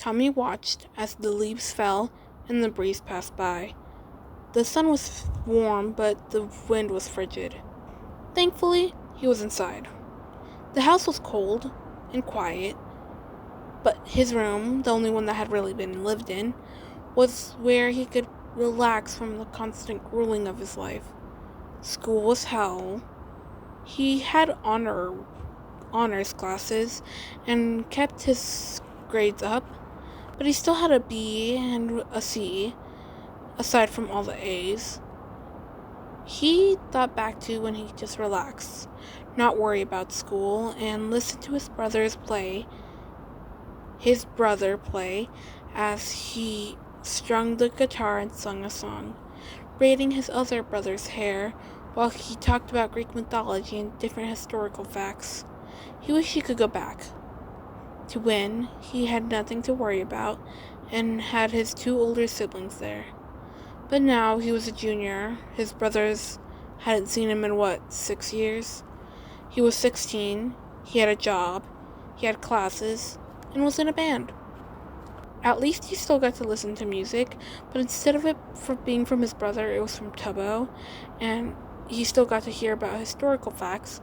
Tommy watched as the leaves fell and the breeze passed by. The sun was warm, but the wind was frigid. Thankfully, he was inside. The house was cold and quiet, but his room, the only one that had really been lived in, was where he could relax from the constant grueling of his life. School was hell. He had honors classes and kept his grades up, but he still had a B and a C, aside from all the A's. He thought back to when he just relaxed, not worry about school, and listened to his brother play as he strummed the guitar and sung a song, braiding his other brother's hair while he talked about Greek mythology and different historical facts. He wished he could go back. To when he had nothing to worry about and had his 2 older siblings there. But now he was a junior. His brothers hadn't seen him in 6 years? He was 16, he had a job, he had classes, and was in a band. At least he still got to listen to music, but instead of it being from his brother, it was from Tubbo, and he still got to hear about historical facts,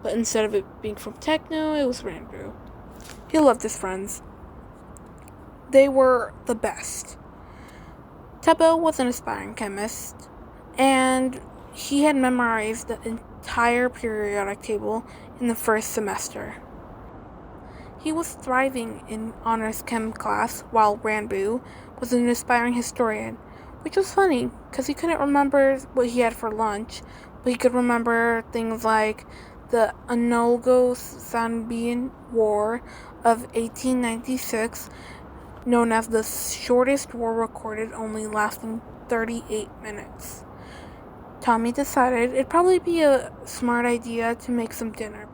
but instead of it being from techno, it was Ranboo. He loved his friends. They were the best. Tubbo was an aspiring chemist, and he had memorized the entire periodic table in the first semester. He was thriving in honors chem class, while Ranboo was an aspiring historian, which was funny, because he couldn't remember what he had for lunch, but he could remember things like the Anglo-Zambian War of 1896, known as the shortest war recorded, only lasting 38 minutes. Tommy decided it'd probably be a smart idea to make some dinner,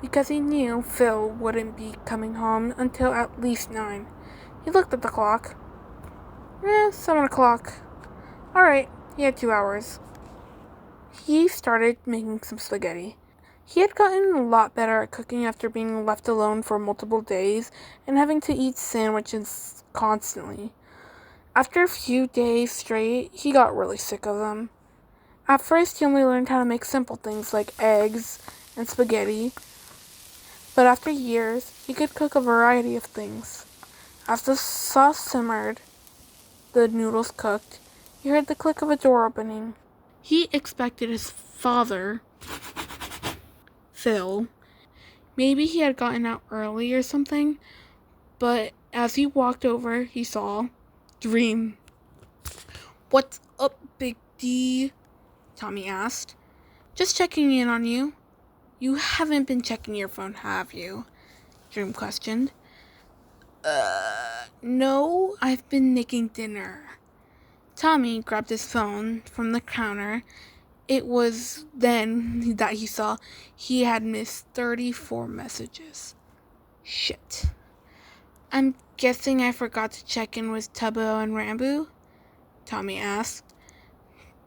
because he knew Phil wouldn't be coming home until at least 9. He looked at the clock. 7 o'clock. Alright, he had 2 hours. He started making some spaghetti. He had gotten a lot better at cooking after being left alone for multiple days and having to eat sandwiches constantly. After a few days straight, he got really sick of them. At first, he only learned how to make simple things like eggs and spaghetti, but after years, he could cook a variety of things. As the sauce simmered, the noodles cooked, he heard the click of a door opening. He expected his father, Phil. Maybe he had gotten out early or something, but as he walked over, he saw Dream. "What's up, Big D?" Tommy asked. "Just checking in on you." "You haven't been checking your phone, have you?" Dream questioned. No, I've been making dinner." Tommy grabbed his phone from the counter. It was then that he saw he had missed 34 messages. Shit. "I'm guessing I forgot to check in with Tubbo and Ranboo?" Tommy asked.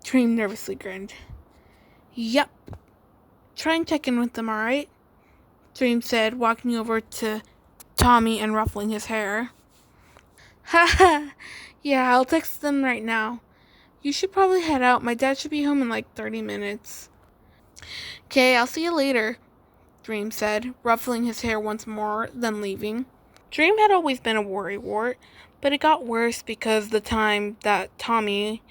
Dream nervously grinned. "Yup. Try and check in with them, alright?" Dream said, walking over to Tommy and ruffling his hair. "Haha, yeah, I'll text them right now. You should probably head out. My dad should be home in 30 minutes. "'Kay, I'll see you later," Dream said, ruffling his hair once more, then leaving. Dream had always been a worrywart, but it got worse because the time that Tommy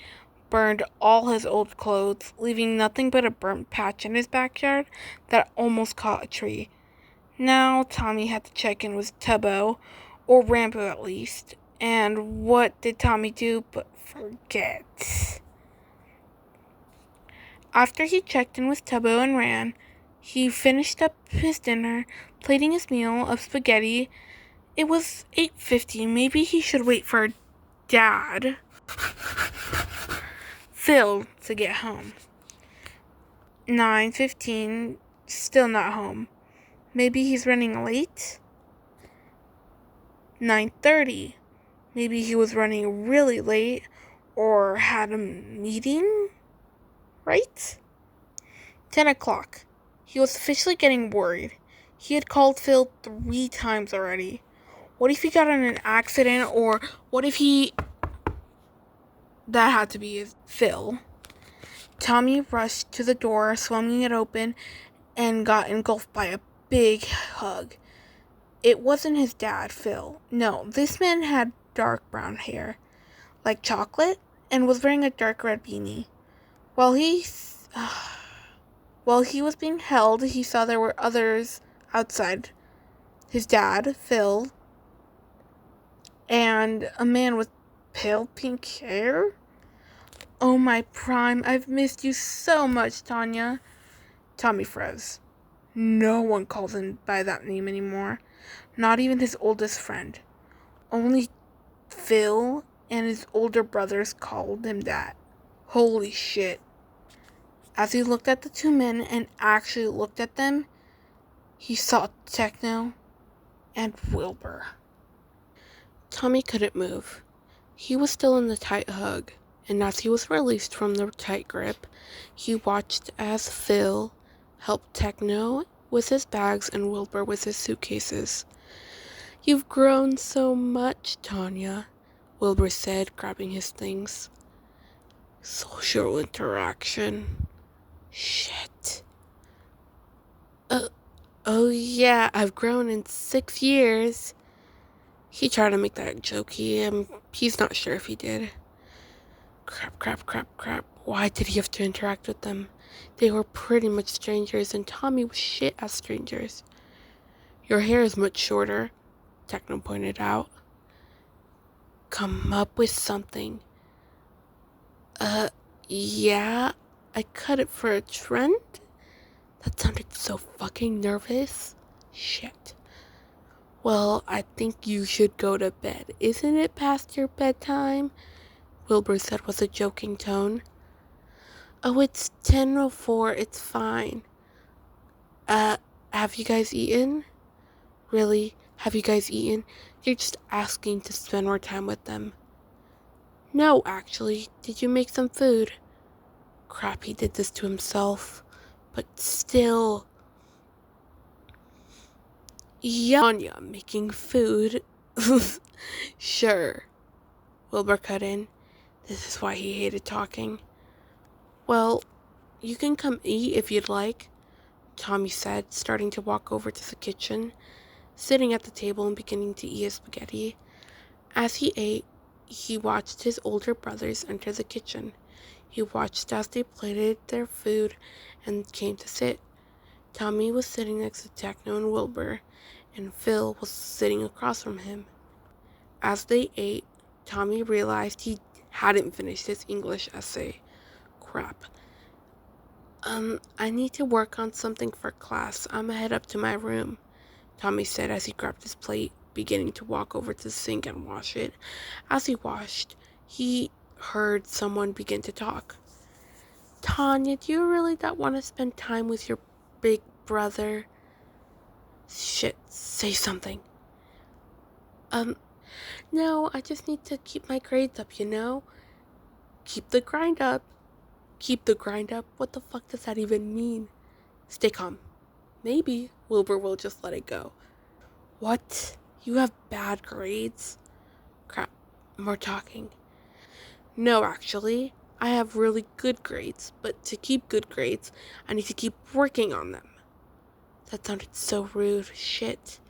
burned all his old clothes, leaving nothing but a burnt patch in his backyard that almost caught a tree. Now Tommy had to check in with Tubbo, or Ranboo at least, and what did Tommy do but forget? After he checked in with Tubbo and Ran, he finished up his dinner, plating his meal of spaghetti. It was 8:50. Maybe he should wait for Dad, Phil, to get home. 9:15. Still not home. Maybe he's running late? 9:30. Maybe he was running really late or had a meeting, right? 10 o'clock. He was officially getting worried. He had called Phil 3 times already. What if he got in an accident, or what if that had to be Phil. Tommy rushed to the door, swinging it open, and got engulfed by a big hug. It wasn't his dad, Phil. No, this man had dark brown hair, like chocolate, and was wearing a dark red beanie. While he was being held, he saw there were others outside. His dad, Phil, and a man with pale pink hair. Oh, my prime, I've missed you so much, Tanya. Tommy froze. No one calls him by that name anymore. Not even his oldest friend. Only Phil and his older brothers called him that. Holy shit. As he looked at the two men and actually looked at them, he saw Techno and Wilbur. Tommy couldn't move. He was still in the tight hug, and as he was released from the tight grip, he watched as Phil helped Techno with his bags and Wilbur with his suitcases. "You've grown so much, Tanya," Wilbur said, grabbing his things. "Social interaction. Shit. Oh yeah, I've grown in 6 years. He tried to make that jokey, he's not sure if he did. Crap. Why did he have to interact with them? They were pretty much strangers, and Tommy was shit as strangers. "Your hair is much shorter," Techno pointed out. "Come up with something." Yeah, I cut it for a trend?" That sounded so fucking nervous. Shit. "Well, I think you should go to bed. Isn't it past your bedtime?" Wilbur said with a joking tone. "Oh, it's 10:04. It's fine." Have you guys eaten?" "Really? Have you guys eaten? You're just asking to spend more time with them." "No, actually. Did you make some food?" Crap, he did this to himself. But still. "Yeah, Anya, making food." "Sure," Wilbur cut in. This is why he hated talking. "Well, you can come eat if you'd like," Tommy said, starting to walk over to the kitchen, sitting at the table and beginning to eat his spaghetti. As he ate, he watched his older brothers enter the kitchen. He watched as they plated their food and came to sit. Tommy was sitting next to Techno and Wilbur, and Phil was sitting across from him. As they ate, Tommy realized he hadn't finished his English essay. Crap. I need to work on something for class. I'm gonna head up to my room," Tommy said as he grabbed his plate, beginning to walk over to the sink and wash it. As he washed, he heard someone begin to talk. "Tanya, do you really not want to spend time with your big brother?" "Shit, say something." No, I just need to keep my grades up, you know?" "Keep the grind up." "Keep the grind up? What the fuck does that even mean?" "Stay calm." "Maybe Wilbur will just let it go." "What? You have bad grades?" Crap, more talking. "No, actually, I have really good grades, but to keep good grades, I need to keep working on them." That sounded so rude. Shit.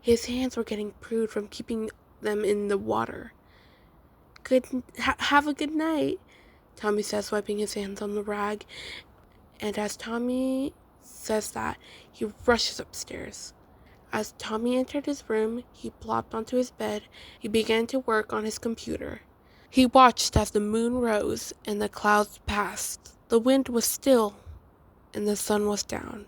His hands were getting prude from keeping them in the water. Have a good night," Tommy says, wiping his hands on the rag. And as Tommy says that, he rushes upstairs. As Tommy entered his room, he plopped onto his bed. He began to work on his computer. He watched as the moon rose and the clouds passed. The wind was still and the sun was down.